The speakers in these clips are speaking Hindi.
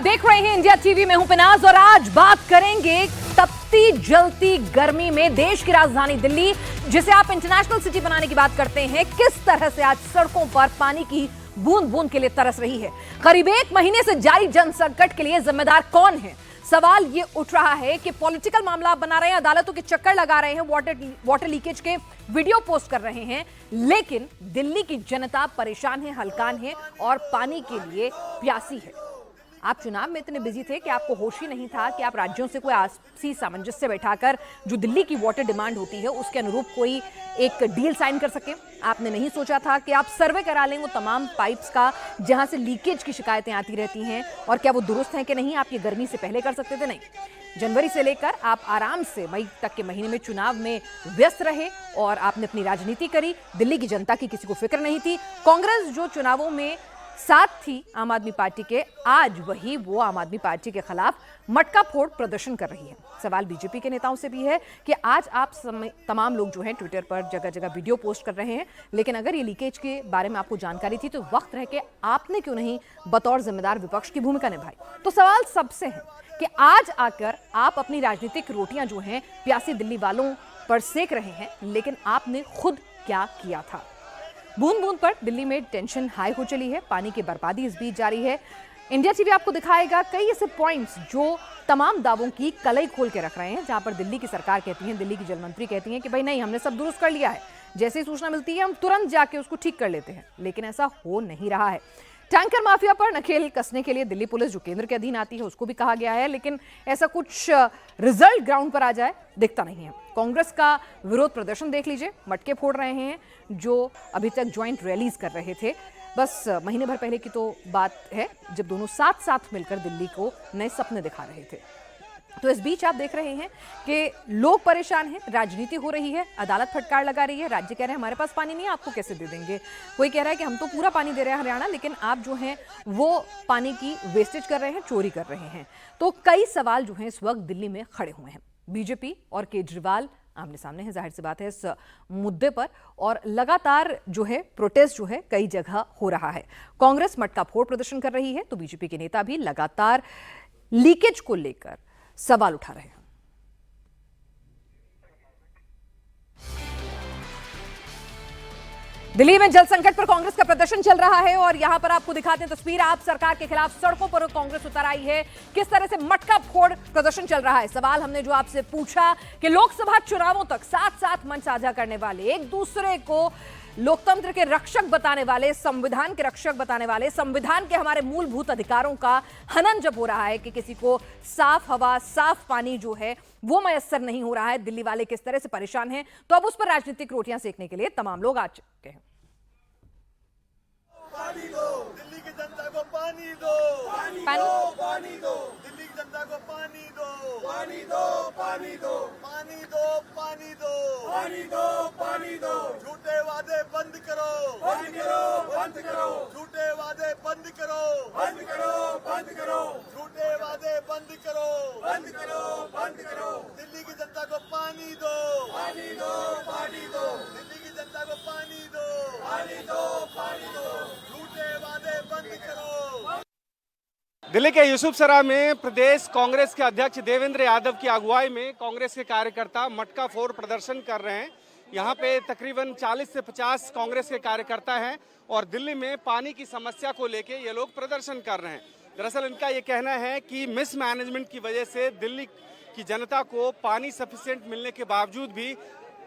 आप देख रहे हैं इंडिया टीवी में हूं पिनाज और आज बात करेंगे तपती जलती गर्मी में देश की राजधानी दिल्ली, जिसे आप इंटरनेशनल सिटी बनाने की बात करते हैं, किस तरह से आज सड़कों पर पानी की बूंद बूंद के लिए तरस रही है। करीब 1 महीने से जारी जन संकट के लिए जिम्मेदार कौन है? सवाल ये उठ रहा है कि पॉलिटिकल मामला आप बना रहे हैं, अदालतों के चक्कर लगा रहे हैं, वाटर लीकेज के वीडियो पोस्ट कर रहे हैं, लेकिन दिल्ली की जनता परेशान है, हलकान है और पानी के लिए प्यासी है। आप चुनाव में इतने बिजी थे कि आपको होश ही नहीं था कि आप राज्यों से कोई आपसी सामंजस्य बैठाकर जो दिल्ली की वाटर डिमांड होती है उसके अनुरूप कोई एक डील साइन कर सके। आपने नहीं सोचा था कि आप सर्वे करा लें वो तमाम पाइप्स का जहां से लीकेज की शिकायतें आती रहती हैं और क्या वो दुरुस्त हैं कि नहीं। आप ये गर्मी से पहले कर सकते थे? नहीं, जनवरी से लेकर आप आराम से मई तक के महीने में चुनाव में व्यस्त रहे और आपने अपनी राजनीति करी। दिल्ली की जनता की किसी को फिक्र नहीं थी। कांग्रेस जो चुनावों में साथ थी आम आदमी पार्टी के, आज वही वो आम आदमी पार्टी के खिलाफ मटका फोड़ प्रदर्शन कर रही है। सवाल बीजेपी के नेताओं से भी है कि आज आप तमाम लोग जो हैं ट्विटर पर जगह जगह वीडियो पोस्ट कर रहे हैं, लेकिन अगर ये लीकेज के बारे में आपको जानकारी थी तो वक्त रह के आपने क्यों नहीं बतौर जिम्मेदार विपक्ष की भूमिका निभाई? तो सवाल सबसे है कि आज आकर आप अपनी राजनीतिक रोटियां जो हैं प्यासी दिल्ली वालों पर सेक रहे हैं, लेकिन आपने खुद क्या किया था? बूंद बूंद पर दिल्ली में टेंशन हाई हो चली है, पानी की बर्बादी इस बीच जारी है। इंडिया टीवी आपको दिखाएगा कई ऐसे पॉइंट्स जो तमाम दावों की कलई खोल के रख रहे हैं, जहां पर दिल्ली की सरकार कहती है, दिल्ली की जल मंत्री कहती हैं कि भाई नहीं, हमने सब दुरुस्त कर लिया है, जैसे ही सूचना मिलती है हम तुरंत जाके उसको ठीक कर लेते हैं, लेकिन ऐसा हो नहीं रहा है। टैंकर माफिया पर नकेल कसने के लिए दिल्ली पुलिस जो केंद्र के अधीन आती है उसको भी कहा गया है, लेकिन ऐसा कुछ रिजल्ट ग्राउंड पर आ जाए दिखता नहीं है। कांग्रेस का विरोध प्रदर्शन देख लीजिए, मटके फोड़ रहे हैं जो अभी तक ज्वाइंट रैलीज कर रहे थे। बस महीने भर पहले की तो बात है जब दोनों साथ साथ मिलकर दिल्ली को नए सपने दिखा रहे थे। तो इस बीच आप देख रहे हैं कि लोग परेशान हैं, राजनीति हो रही है, अदालत फटकार लगा रही है, राज्य कह रहे हैं हमारे पास पानी नहीं है, आपको कैसे दे देंगे। कोई कह रहा है कि हम तो पूरा पानी दे रहे हैं हरियाणा, लेकिन आप जो हैं वो पानी की वेस्टेज कर रहे हैं, चोरी कर रहे हैं। तो कई सवाल जो हैं इस वक्त दिल्ली में खड़े हुए हैं। बीजेपी और केजरीवाल आमने सामने है, जाहिर सी बात है इस मुद्दे पर, और लगातार जो है प्रोटेस्ट जो है कई जगह हो रहा है। कांग्रेस मटका फोड़ प्रदर्शन कर रही है तो बीजेपी के नेता भी लगातार लीकेज को लेकर सवाल उठा रहे हैं। दिल्ली में जल संकट पर कांग्रेस का प्रदर्शन चल रहा है और यहां पर आपको दिखाते हैं तस्वीर। आप सरकार के खिलाफ सड़कों पर कांग्रेस उतर आई है, किस तरह से मटका फोड़ प्रदर्शन चल रहा है। सवाल हमने जो आपसे पूछा कि लोकसभा चुनावों तक साथ साथ मंच साझा करने वाले, एक दूसरे को लोकतंत्र के रक्षक बताने वाले, संविधान के रक्षक बताने वाले, संविधान के हमारे मूलभूत अधिकारों का हनन जब हो रहा है कि किसी को साफ हवा, साफ पानी जो है वो मयस्सर नहीं हो रहा है, दिल्ली वाले किस तरह से परेशान हैं, तो अब उस पर राजनीतिक रोटियां सेकने के लिए तमाम लोग आ चुके हैं। पानी दो, दिल्ली की जनता को पानी दो, पानी दो, पानी दो, दिल्ली की जनता को पानी दो, पानी दो, पानी दो, पानी दो, पानी दो, पानी दो, पानी दो, झूठे वादे बंद करो, बंद करो, बंद करो, झूठे वादे बंद करो, बंद करो, बंद करो, झूठे वादे बंद करो, बंद करो, बंद करो, दिल्ली की जनता को पानी दो, पानी दो, पानी दो, दिल्ली की जनता को पानी दो, पानी दो, पानी दो, झूठे वादे बंद करो। दिल्ली के यूसुफसरा में प्रदेश कांग्रेस के अध्यक्ष देवेंद्र यादव की अगुवाई में कांग्रेस के कार्यकर्ता मटका फोड़ प्रदर्शन कर रहे हैं। यहाँ पे तकरीबन 40 से 50 कांग्रेस के कार्यकर्ता हैं और दिल्ली में पानी की समस्या को लेके ये लोग प्रदर्शन कर रहे हैं। दरअसल इनका ये कहना है कि मिसमैनेजमेंट की वजह से दिल्ली की जनता को पानी सफिशिएंट मिलने के बावजूद भी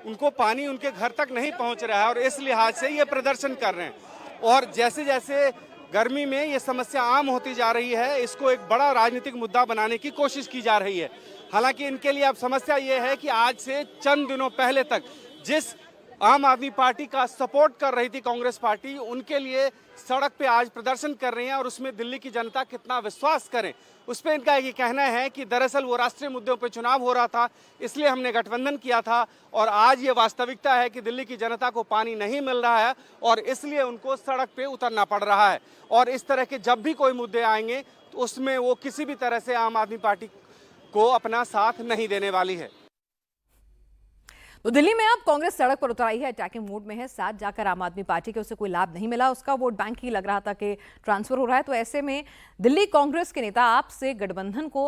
उनको पानी उनके घर तक नहीं पहुँच रहा है और इस लिहाज से ये प्रदर्शन कर रहे हैं। और जैसे जैसे गर्मी में ये समस्या आम होती जा रही है, इसको एक बड़ा राजनीतिक मुद्दा बनाने की कोशिश की जा रही है। हालांकि इनके लिए अब समस्या ये है कि आज से चंद दिनों पहले तक जिस आम आदमी पार्टी का सपोर्ट कर रही थी कांग्रेस पार्टी, उनके लिए सड़क पे आज प्रदर्शन कर रही हैं और उसमें दिल्ली की जनता कितना विश्वास करें उस पर इनका ये कहना है कि दरअसल वो राष्ट्रीय मुद्दों पे चुनाव हो रहा था, इसलिए हमने गठबंधन किया था और आज ये वास्तविकता है कि दिल्ली की जनता को पानी नहीं मिल रहा है और इसलिए उनको सड़क पे उतरना पड़ रहा है। और इस तरह के जब भी कोई मुद्दे आएंगे तो उसमें वो किसी भी तरह से आम आदमी पार्टी को अपना साथ नहीं देने वाली है। तो दिल्ली में अब कांग्रेस सड़क पर उतर आई है, अटैकिंग मोड में है। साथ जाकर आम आदमी पार्टी के उसे कोई लाभ नहीं मिला, उसका वोट बैंक ही लग रहा था कि ट्रांसफर हो रहा है। तो ऐसे में दिल्ली कांग्रेस के नेता आप से गठबंधन को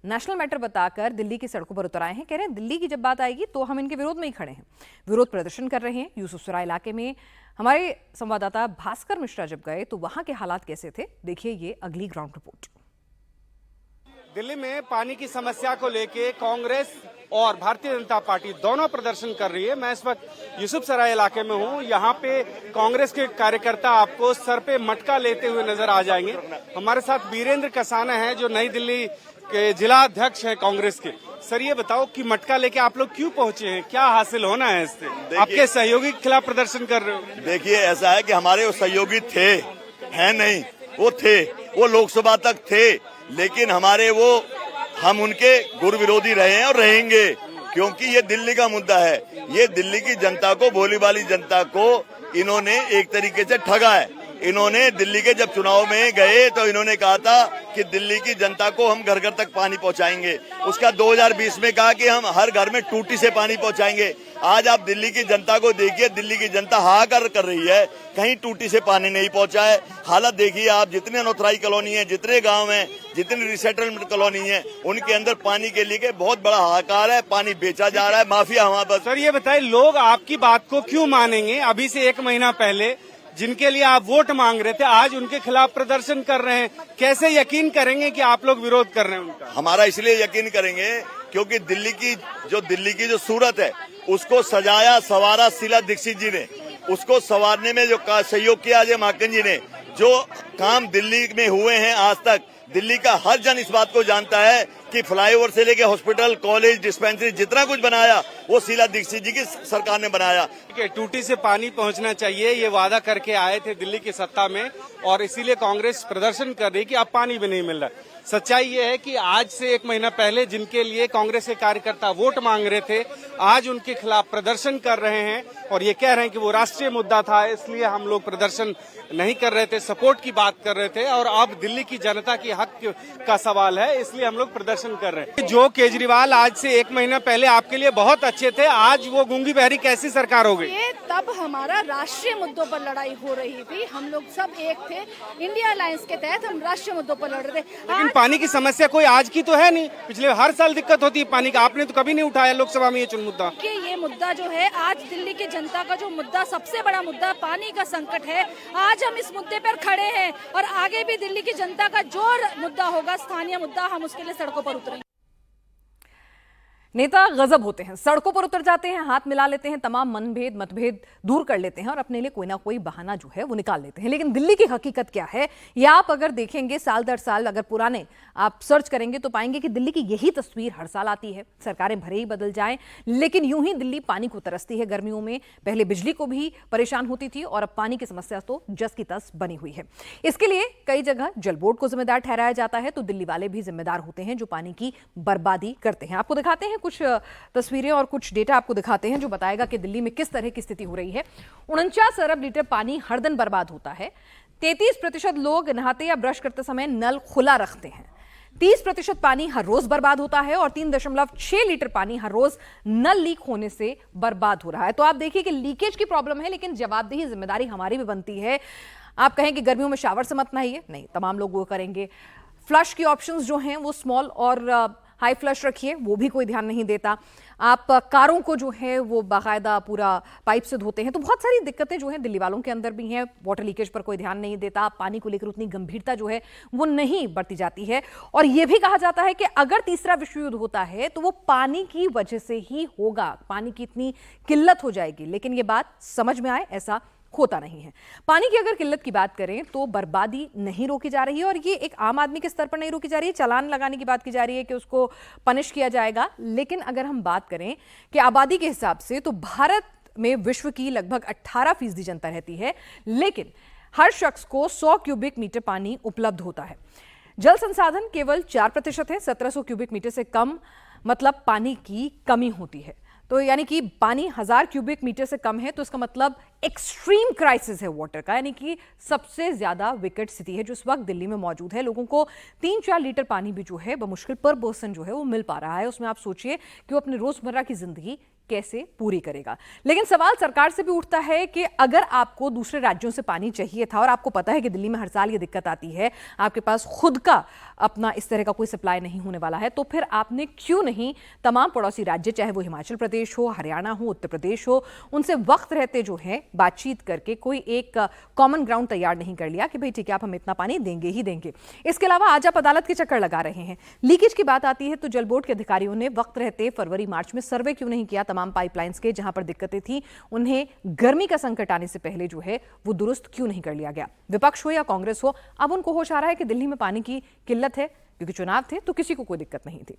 नेशनल मैटर बताकर दिल्ली की सड़कों पर उतर आए हैं। कह रहे हैं दिल्ली की जब बात आएगी तो हम इनके विरोध में ही खड़े हैं। विरोध प्रदर्शन कर रहे हैं। यूसुफसराय इलाके में हमारे संवाददाता भास्कर मिश्रा जब गए तो वहां के हालात कैसे थे, देखिए ये अगली ग्राउंड रिपोर्ट। दिल्ली में पानी की समस्या को लेके कांग्रेस और भारतीय जनता पार्टी दोनों प्रदर्शन कर रही है। मैं इस वक्त यूसुफसराय इलाके में हूँ। यहाँ पे कांग्रेस के कार्यकर्ता आपको सर पे मटका लेते हुए नजर आ जाएंगे। हमारे साथ वीरेंद्र कसाना है जो नई दिल्ली के जिला अध्यक्ष हैं कांग्रेस के। सर ये बताओ कि मटका लेके आप लोग क्यों पहुंचे हैं, क्या हासिल होना है इससे? आपके सहयोगी के खिलाफ प्रदर्शन कर रहे हो? देखिए ऐसा है कि हमारे वो सहयोगी थे, हैं नहीं, वो लोकसभा तक थे, लेकिन हम उनके गुर विरोधी रहे हैं और रहेंगे, क्योंकि ये दिल्ली का मुद्दा है। ये दिल्ली की जनता को, भोली भाली जनता को इन्होंने एक तरीके से ठगा है। इन्होंने दिल्ली के जब चुनाव में गए तो इन्होंने कहा था कि दिल्ली की जनता को हम घर घर तक पानी पहुंचाएंगे। उसका 2020 में कहा कि हम हर घर में टूटी से पानी पहुंचाएंगे। आज आप दिल्ली की जनता को देखिए, दिल्ली की जनता हाहाकार कर रही है, कहीं टूटी से पानी नहीं पहुंचा है। हालत देखिए आप, जितने अनोथराई कॉलोनी है, जितने गांव हैं, जितनी रिसेटलमेंट कॉलोनी है, उनके अंदर पानी के लिए बहुत बड़ा हाहाकार है। पानी बेचा जा रहा है, माफिया हमारे पास। सर ये बताइए, लोग आपकी बात को क्यों मानेंगे? अभी से 1 महीना पहले जिनके लिए आप वोट मांग रहे थे, आज उनके खिलाफ प्रदर्शन कर रहे हैं। कैसे यकीन करेंगे कि आप लोग विरोध कर रहे हैं उनका? हमारा इसलिए यकीन करेंगे क्योंकि दिल्ली की जो सूरत है उसको सजाया सवारा शीला दीक्षित जी ने। उसको संवारने में जो सहयोग किया अजय माकन जी ने, जो काम दिल्ली में हुए हैं आज तक, दिल्ली का हर जन इस बात को जानता है कि फ्लाईओवर से लेके हॉस्पिटल, कॉलेज, डिस्पेंसरी, जितना कुछ बनाया वो शीला दीक्षित जी की सरकार ने बनाया। टूटी से पानी पहुंचना चाहिए, ये वादा करके आए थे दिल्ली की सत्ता में, और इसीलिए कांग्रेस प्रदर्शन कर रही कि अब पानी भी नहीं मिल रहा। सच्चाई ये है कि आज से 1 महीना पहले जिनके लिए कांग्रेस के कार्यकर्ता वोट मांग रहे थे, आज उनके खिलाफ प्रदर्शन कर रहे हैं और ये कह रहे हैं कि वो राष्ट्रीय मुद्दा था, इसलिए हम लोग प्रदर्शन नहीं कर रहे थे, सपोर्ट की बात कर रहे थे, और अब दिल्ली की जनता की हक का सवाल है, इसलिए हम लोग प्रदर्शन कर रहे हैं। जो केजरीवाल आज से 1 महीना पहले आपके लिए बहुत अच्छे थे, आज वो गूंगी बहरी कैसी सरकार हो गई? ये तब हमारा राष्ट्रीय मुद्दों पर लड़ाई हो रही थी, हम लोग सब एक थे। इंडिया अलायंस के तहत हम राष्ट्रीय मुद्दों पर लड़ रहे थे। लेकिन पानी की समस्या कोई आज की तो है नहीं, पिछले हर साल दिक्कत होती है पानी का। आपने तो कभी नहीं उठाया लोकसभा में ये मुद्दा। कि ये मुद्दा जो है, आज दिल्ली की जनता का जो मुद्दा, सबसे बड़ा मुद्दा पानी का संकट है। आज हम इस मुद्दे पर खड़े हैं और आगे भी दिल्ली की जनता का जो मुद्दा होगा, स्थानीय मुद्दा, हम उसके लिए सड़कों पर उतरेंगे। नेता गजब होते हैं, सड़कों पर उतर जाते हैं, हाथ मिला लेते हैं, तमाम मतभेद दूर कर लेते हैं और अपने लिए कोई ना कोई बहाना जो है वो निकाल लेते हैं। लेकिन दिल्ली की हकीकत क्या है, ये आप अगर देखेंगे साल दर साल, अगर पुराने आप सर्च करेंगे तो पाएंगे कि दिल्ली की यही तस्वीर हर साल आती है। सरकारें भले ही बदल जाएं, लेकिन यूं ही दिल्ली पानी को तरसती है। गर्मियों में पहले बिजली को भी परेशान होती थी और अब पानी की समस्या तो जस की तस बनी हुई है। इसके लिए कई जगह जल बोर्ड को जिम्मेदार ठहराया जाता है, तो दिल्ली वाले भी जिम्मेदार होते हैं जो पानी की बर्बादी करते हैं। आपको दिखाते हैं कुछ तस्वीरें और कुछ डेटा आपको दिखाते हैं जो बताएगा कि दिल्ली में किस तरह की स्थिति हो रही है। 49 अरब लीटर पानी हर दिन बर्बाद होता है। 33% लोग नहाते या ब्रश करते समय नल खुला रखते हैं। 30% पानी हर रोज बर्बाद होता है और 3.6 लीटर पानी हर रोज नल लीक होने से बर्बाद हो रहा है। तो आप देखिए कि लीकेज की प्रॉब्लम है, लेकिन जवाबदेही, जिम्मेदारी हमारी भी बनती है। आप कहें कि गर्मियों में शावर से मत नहाइए, नहीं, तमाम लोग वो करेंगे। फ्लश की ऑप्शंस जो हैं वो स्मॉल और हाई फ्लश रखिए, वो भी कोई ध्यान नहीं देता। आप कारों को जो है वो बाकायदा पूरा पाइप से धोते हैं। तो बहुत सारी दिक्कतें जो हैं दिल्ली वालों के अंदर भी हैं। वाटर लीकेज पर कोई ध्यान नहीं देता, पानी को लेकर उतनी गंभीरता जो है वो नहीं बरती जाती है। और ये भी कहा जाता है कि अगर तीसरा विश्व युद्ध होता है तो वो पानी की वजह से ही होगा, पानी की इतनी किल्लत हो जाएगी। लेकिन ये बात समझ में आए, ऐसा होता नहीं है। पानी की अगर किल्लत की बात करें तो बर्बादी नहीं रोकी जा रही है, और ये एक आम आदमी के स्तर पर नहीं रोकी जा रही है। चालान लगाने की बात की जा रही है कि उसको पनिश किया जाएगा। लेकिन अगर हम बात करें कि आबादी के हिसाब से तो भारत में विश्व की लगभग 18% जनता रहती है, लेकिन हर शख्स को 100 क्यूबिक मीटर पानी उपलब्ध होता है। जल संसाधन केवल 4% है। 1700 क्यूबिक मीटर से कम मतलब पानी की कमी होती है। तो यानी कि पानी 1000 क्यूबिक मीटर से कम है, तो इसका मतलब एक्सट्रीम क्राइसिस है वाटर का, यानी कि सबसे ज्यादा विकट स्थिति है जो इस वक्त दिल्ली में मौजूद है। लोगों को 3-4 लीटर पानी भी जो है बमुश्किल पर पर्सन जो है वो मिल पा रहा है। उसमें आप सोचिए कि वो अपने रोजमर्रा की जिंदगी कैसे पूरी करेगा। लेकिन सवाल सरकार से भी उठता है कि अगर आपको दूसरे राज्यों से पानी चाहिए था और आपको पता है कि दिल्ली में हर साल ये दिक्कत आती है, आपके पास खुद का अपना इस तरह का कोई सप्लाई नहीं होने वाला है, तो फिर आपने क्यों नहीं तमाम पड़ोसी राज्य, चाहे वो हिमाचल प्रदेश हो, हरियाणा हो, उत्तर प्रदेश हो, उनसे वक्त रहते जो है बातचीत करके कोई एक कॉमन ग्राउंड तैयार नहीं कर लिया कि भाई ठीक है आप हमें इतना पानी देंगे ही देंगे। इसके अलावा आज आप अदालत के चक्कर लगा रहे हैं। लीकेज की बात आती है तो जल बोर्ड के अधिकारियों ने वक्त रहते फरवरी मार्च में सर्वे क्यों नहीं किया तमाम पाइपलाइंस के जहां पर दिक्कतें थी, उन्हें गर्मी का संकट आने से पहले जो है वो दुरुस्त क्यों नहीं कर लिया गया। विपक्ष हो या कांग्रेस हो, अब उनको होश आ रहा है कि दिल्ली में पानी की किल्लत है, क्योंकि चुनाव थे तो किसी को कोई दिक्कत नहीं थी।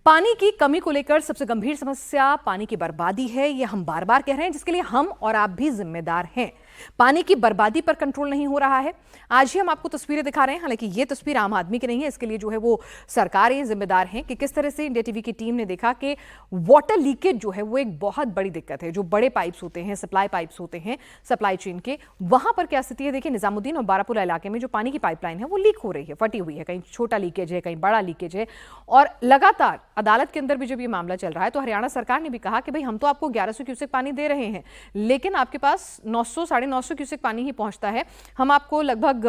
पानी की कमी को लेकर सबसे गंभीर समस्या पानी की बर्बादी है, यह हम बार बार कह रहे हैं, जिसके लिए हम और आप भी जिम्मेदार हैं। पानी की बर्बादी पर कंट्रोल नहीं हो रहा है। आज ही हम आपको तस्वीरें दिखा रहे हैं, हालांकि ये तस्वीर आम आदमी की नहीं है, इसके लिए जो है वो सरकारें जिम्मेदार हैं कि किस तरह से इंडिया टीवी की टीम ने देखा कि वाटर लीकेज जो है वो एक बहुत बड़ी दिक्कत है। जो बड़े पाइप्स होते हैं, सप्लाई पाइप्स होते हैं सप्लाई चेन के, वहां पर क्या स्थिति है देखिए। निजामुद्दीन और बारापुला इलाके में जो पानी की पाइपलाइन है वो लीक हो रही है, फटी हुई है, कहीं छोटा लीकेज है, कहीं बड़ा लीकेज है। और लगातार अदालत के अंदर भी जब ये मामला चल रहा है तो हरियाणा सरकार ने भी कहा कि भाई हम तो आपको 1100 क्यूसेक पानी दे रहे हैं, लेकिन आपके पास 900-950 क्यूसेक पानी ही पहुंचता है, हम आपको लगभग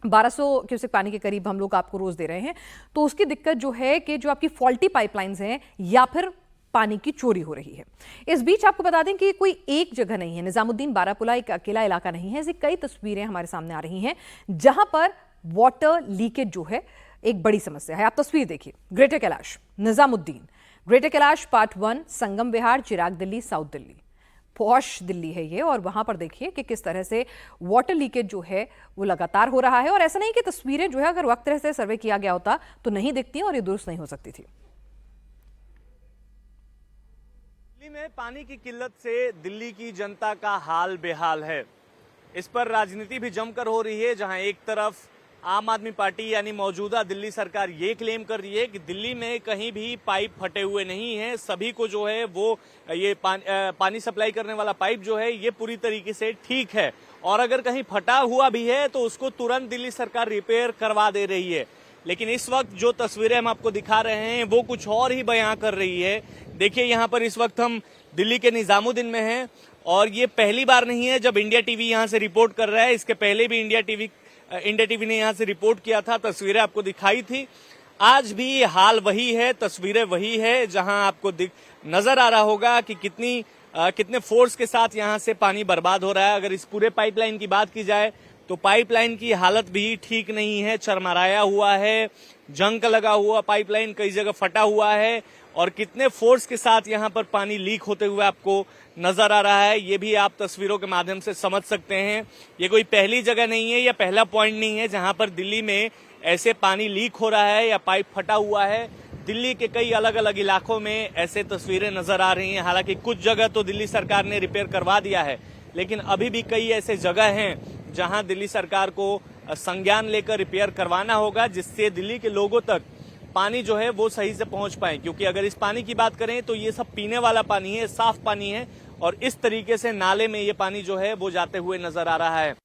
1200 क्यूसेक पानी के करीब हम लोग आपको रोज दे रहे हैं। तो उसकी दिक्कत जो है कि जो आपकी फॉल्टी पाइपलाइंस हैं या फिर पानी की चोरी हो रही है। इस बीच आपको बता दें कि कोई एक जगह नहीं है, निजामुद्दीन बारापुला एक अकेला इलाका नहीं है। ऐसी कई तस्वीरें हमारे सामने आ रही हैं जहां पर वाटर लीकेज जो है एक बड़ी समस्या है। आप तस्वीर देखिए, greater Kailash, Nizamuddin, greater Kailash part 1, संगम विहार, चिराग दिल्ली, साउथ दिल्ली, पॉश दिल्ली है ये। और वहां पर देखिए कि किस तरह से वाटर लीकेज जो है वो लगातार हो रहा है। और ऐसा नहीं कि तस्वीरें जो है अगर वक्त से सर्वे किया गया होता तो नहीं दिखती और ये दुरुस्त नहीं हो सकती थी। दिल्ली में पानी की किल्लत से दिल्ली की जनता का हाल बेहाल है। इस पर राजनीति भी जमकर हो रही है, जहां एक तरफ आम आदमी पार्टी यानी मौजूदा दिल्ली सरकार ये क्लेम कर रही है कि दिल्ली में कहीं भी पाइप फटे हुए नहीं हैं, सभी को जो है वो ये पानी सप्लाई करने वाला पाइप जो है ये पूरी तरीके से ठीक है, और अगर कहीं फटा हुआ भी है तो उसको तुरंत दिल्ली सरकार रिपेयर करवा दे रही है। लेकिन इस वक्त जो तस्वीरें हम आपको दिखा रहे हैं वो कुछ और ही बयां कर रही है। देखिए यहाँ पर इस वक्त हम दिल्ली के निजामुद्दीन में हैं और ये पहली बार नहीं है जब इंडिया टीवी यहाँ से रिपोर्ट कर रहा है। इसके पहले भी इंडिया टीवी ने यहाँ से रिपोर्ट किया था, तस्वीरें आपको दिखाई थी। आज भी हाल वही है, तस्वीरें वही है, जहां आपको नजर आ रहा होगा कि कितने फोर्स के साथ यहाँ से पानी बर्बाद हो रहा है। अगर इस पूरे पाइपलाइन की बात की जाए तो पाइपलाइन की हालत भी ठीक नहीं है, चरमराया हुआ है, जंग लगा हुआ पाइपलाइन, कई जगह फटा हुआ है और कितने फोर्स के साथ यहाँ पर पानी लीक होते हुए आपको नजर आ रहा है, ये भी आप तस्वीरों के माध्यम से समझ सकते हैं। ये कोई पहली जगह नहीं है या पहला पॉइंट नहीं है जहां पर दिल्ली में ऐसे पानी लीक हो रहा है या पाइप फटा हुआ है। दिल्ली के कई अलग अलग इलाकों में ऐसे तस्वीरें नजर आ रही हैं। हालांकि कुछ जगह तो दिल्ली सरकार ने रिपेयर करवा दिया है, लेकिन अभी भी कई ऐसे जगह हैं जहां दिल्ली सरकार को संज्ञान लेकर रिपेयर करवाना होगा, जिससे दिल्ली के लोगों तक पानी जो है वो सही से पहुंच पाए। क्योंकि अगर इस पानी की बात करें तो ये सब पीने वाला पानी है, साफ पानी है और इस तरीके से नाले में ये पानी जो है वो जाते हुए नजर आ रहा है।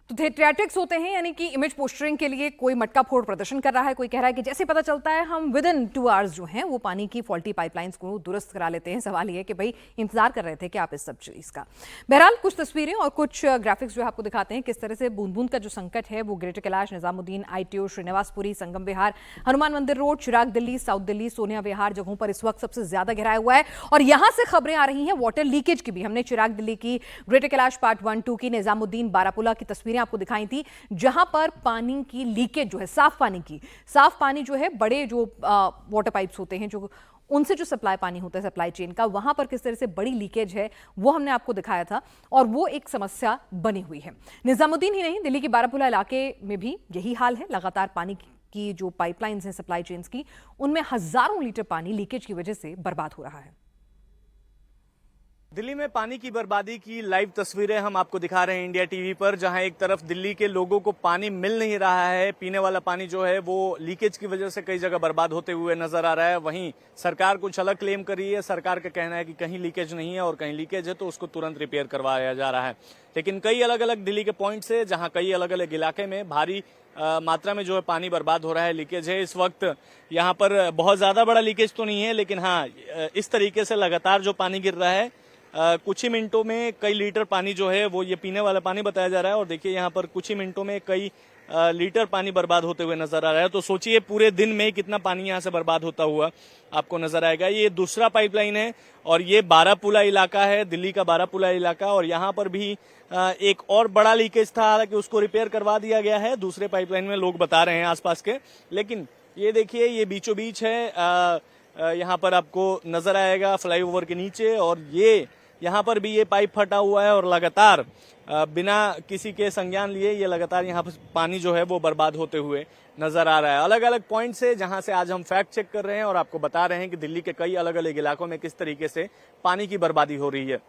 तो थिएट्रिक्स होते हैं, यानी कि इमेज पोस्टरिंग के लिए कोई मटका फोड़ प्रदर्शन कर रहा है, कोई कह रहा है कि जैसे पता चलता है हम विद इन 2 आवर्स जो हैं वो पानी की फॉल्टी पाइपलाइंस को दुरुस्त करा लेते हैं। सवाल ये कि भाई इंतजार कर रहे थे कि आप इस सब चीज का। बहरहाल कुछ तस्वीरें और कुछ ग्राफिक्स जो है आपको दिखाते हैं किस तरह से बूंद बूंद का जो संकट है वो ग्रेटर कैलाश, निजामुद्दीन, ITO, श्रीनिवासपुरी, संगम विहार, हनुमान मंदिर रोड, चिराग दिल्ली, साउथ दिल्ली, सोनिया विहार जगहों पर इस वक्त सबसे ज्यादा गहराया हुआ है। और यहां से खबरें आ रही हैं वाटर लीकेज की भी। हमने चिराग दिल्ली की, ग्रेटर कैलाश पार्ट 1, 2 की, निजामुद्दीन बारापुला की तस्वीरें आपको दिखाई थी जहां पर पानी की लीकेज जो है, साफ पानी जो है, बड़े जो वाटर पाइप्स होते हैं जो उनसे जो सप्लाई पानी होता है सप्लाई चेन का, वहां पर किस तरह से बड़ी लीकेज है वो हमने आपको दिखाया था और वो एक समस्या बनी हुई है। निजामुद्दीन ही नहीं, दिल्ली के बारापुला इलाके में भी यही हाल है। लगातार पानी की जो पाइपलाइंस हैं सप्लाई चेन्स की, उनमें हजारों लीटर पानी लीकेज की वजह से बर्बाद हो रहा है। दिल्ली में पानी की बर्बादी की लाइव तस्वीरें हम आपको दिखा रहे हैं इंडिया टीवी पर, जहां एक तरफ दिल्ली के लोगों को पानी मिल नहीं रहा है, पीने वाला पानी जो है वो लीकेज की वजह से कई जगह बर्बाद होते हुए नजर आ रहा है। वहीं सरकार कुछ अलग क्लेम कर रही है। सरकार का कहना है कि कहीं लीकेज नहीं है और कहीं लीकेज है तो उसको तुरंत रिपेयर करवाया जा रहा है। लेकिन कई अलग अलग दिल्ली के पॉइंट्स है जहाँ कई अलग अलग इलाके में भारी मात्रा में जो है पानी बर्बाद हो रहा है, लीकेज है। इस वक्त यहाँ पर बहुत ज्यादा बड़ा लीकेज तो नहीं है, लेकिन हाँ इस तरीके से लगातार जो पानी गिर रहा है, कुछ ही मिनटों में कई लीटर पानी जो है वो ये पीने वाला पानी बताया जा रहा है। और देखिए यहाँ पर कुछ ही मिनटों में कई लीटर पानी बर्बाद होते हुए नजर आ रहा है। तो सोचिए पूरे दिन में कितना पानी यहाँ से बर्बाद होता हुआ आपको नजर आएगा। ये दूसरा पाइपलाइन है और ये बारापुला इलाका है, दिल्ली का बारापुला इलाका। और यहाँ पर भी एक और बड़ा लीकेज था, हालांकि उसको रिपेयर करवा दिया गया है दूसरे पाइपलाइन में, लोग बता रहे हैं आसपास के। लेकिन ये देखिए ये बीचों बीच है, यहाँ पर आपको नजर आएगा फ्लाईओवर के नीचे। और ये यहाँ पर भी ये पाइप फटा हुआ है और लगातार बिना किसी के संज्ञान लिए ये लगातार यहाँ पर पानी जो है वो बर्बाद होते हुए नजर आ रहा है। अलग अलग पॉइंट से जहाँ से आज हम फैक्ट चेक कर रहे हैं और आपको बता रहे हैं कि दिल्ली के कई अलग अलग इलाकों में किस तरीके से पानी की बर्बादी हो रही है।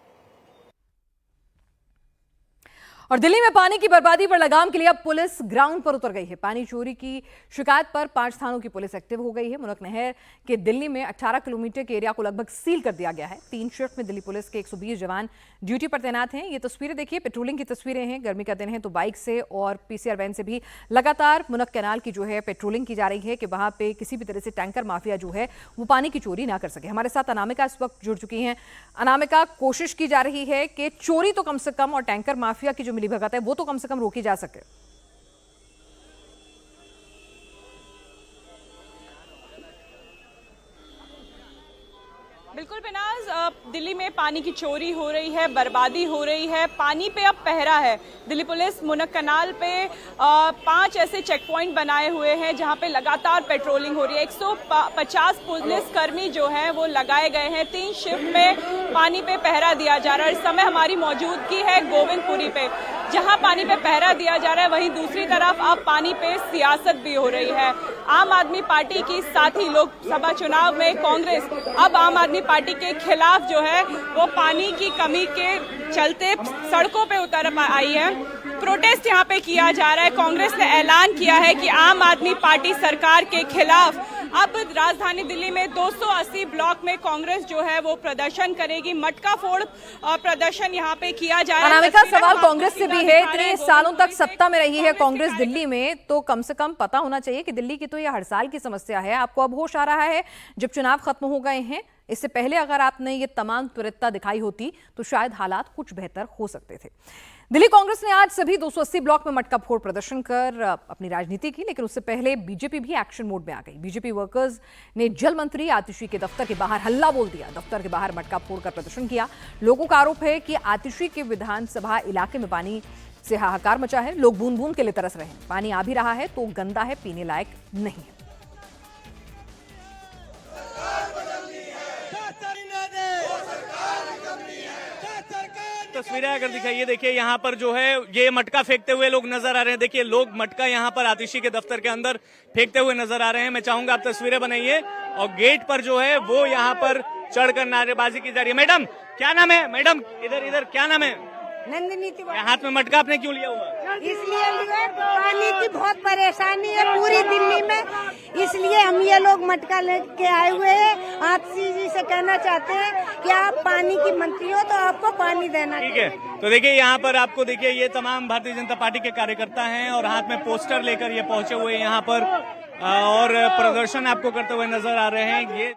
और दिल्ली में पानी की बर्बादी पर लगाम के लिए अब पुलिस ग्राउंड पर उतर गई है। पानी चोरी की शिकायत पर 5 थानों की पुलिस एक्टिव हो गई है। मुनक नहर के दिल्ली में 18 किलोमीटर के एरिया को लगभग सील कर दिया गया है। 3 शिफ्ट में दिल्ली पुलिस के 120 जवान ड्यूटी पर तैनात हैं। ये तस्वीरें देखिए, पेट्रोलिंग की तस्वीरें हैं। गर्मी का दिन है तो बाइक से और पीसीआर वैन से भी लगातार मुनक कैनाल की जो है पेट्रोलिंग की जा रही है कि वहां पे किसी भी तरह से टैंकर माफिया जो है वो पानी की चोरी ना कर सके। हमारे साथ अनामिका इस वक्त जुड़ चुकी हैं। अनामिका, कोशिश की जा रही है कि चोरी तो कम से कम और टैंकर माफिया की जो मिलीभगत है वो तो कम से कम रोकी जा सके। बिल्कुल बिनाज, दिल्ली में पानी की चोरी हो रही है, बर्बादी हो रही है, पानी पे अब पहरा है। दिल्ली पुलिस मुनक कैनाल पे 5 ऐसे चेक पॉइंट बनाए हुए हैं जहां पे लगातार पेट्रोलिंग हो रही है। 150 पुलिसकर्मी जो हैं वो लगाए गए हैं। 3 शिफ्ट में पानी पे पहरा दिया जा रहा है। इस समय हमारी मौजूदगी है गोविंदपुरी पे, जहां पानी पे पहरा दिया जा रहा है, वहीं दूसरी तरफ अब पानी पे सियासत भी हो रही है। आम आदमी पार्टी की साथ ही लोकसभा चुनाव में कांग्रेस अब आम आदमी पार्टी के खिलाफ जो है वो पानी की कमी के चलते सड़कों पे उतर आई है। प्रोटेस्ट यहाँ पे किया जा रहा है। कांग्रेस ने ऐलान किया है कि आम आदमी पार्टी सरकार के खिलाफ अब राजधानी दिल्ली में 280 ब्लॉक में कांग्रेस जो है वो प्रदर्शन करेगी। मटका फोड़ प्रदर्शन यहाँ पे किया जा रहा है। अनामिका, सवाल कांग्रेस से भी है। इतने सालों तक सत्ता में रही है कांग्रेस दिल्ली में, तो कम से कम पता होना चाहिए कि दिल्ली की तो ये हर साल की समस्या है। आपको अब होश आ रहा है जब चुनाव खत्म हो गए हैं। इससे पहले अगर आपने ये तमाम त्वरितता दिखाई होती तो शायद हालात कुछ बेहतर हो सकते थे। दिल्ली कांग्रेस ने आज सभी 280 ब्लॉक में मटका फोड़ प्रदर्शन कर अपनी राजनीति की, लेकिन उससे पहले बीजेपी भी एक्शन मोड में आ गई। बीजेपी वर्कर्स ने जल मंत्री आतिशी के दफ्तर के बाहर हल्ला बोल दिया। दफ्तर के बाहर मटका फोड़ कर प्रदर्शन किया। लोगों का आरोप है कि आतिशी के विधानसभा इलाके में पानी से हाहाकार मचा है। लोग बूंद बूंद के लिए तरस रहे हैं। पानी आ भी रहा है तो गंदा है, पीने लायक नहीं है। तस्वीरें अगर दिखाइए, देखिए यहाँ पर जो है ये मटका फेंकते हुए लोग नजर आ रहे हैं। देखिए लोग मटका यहाँ पर आतिशी के दफ्तर के अंदर फेंकते हुए नजर आ रहे हैं। मैं चाहूंगा आप तस्वीरें बनाइए। और गेट पर जो है वो यहाँ पर चढ़कर नारेबाजी की जा रही है। मैडम क्या नाम है? मैडम इधर क्या नाम है? नंदिनी तिवारी। हाथ में मटका आपने क्यों लिया हुआ? इसलिए पानी की बहुत परेशानी है पूरी दिल्ली में, इसलिए हम ये लोग मटका लेके आए हुए हैं। आतिशी जी से कहना चाहते हैं कि आप पानी की मंत्री हो तो आपको पानी देना ठीक है। तो देखिए यहाँ पर आपको देखिए ये तमाम भारतीय जनता पार्टी के कार्यकर्ता हैं और हाथ में पोस्टर लेकर ये पहुंचे हुए यहाँ पर और प्रदर्शन आपको करते हुए नजर आ रहे हैं। ये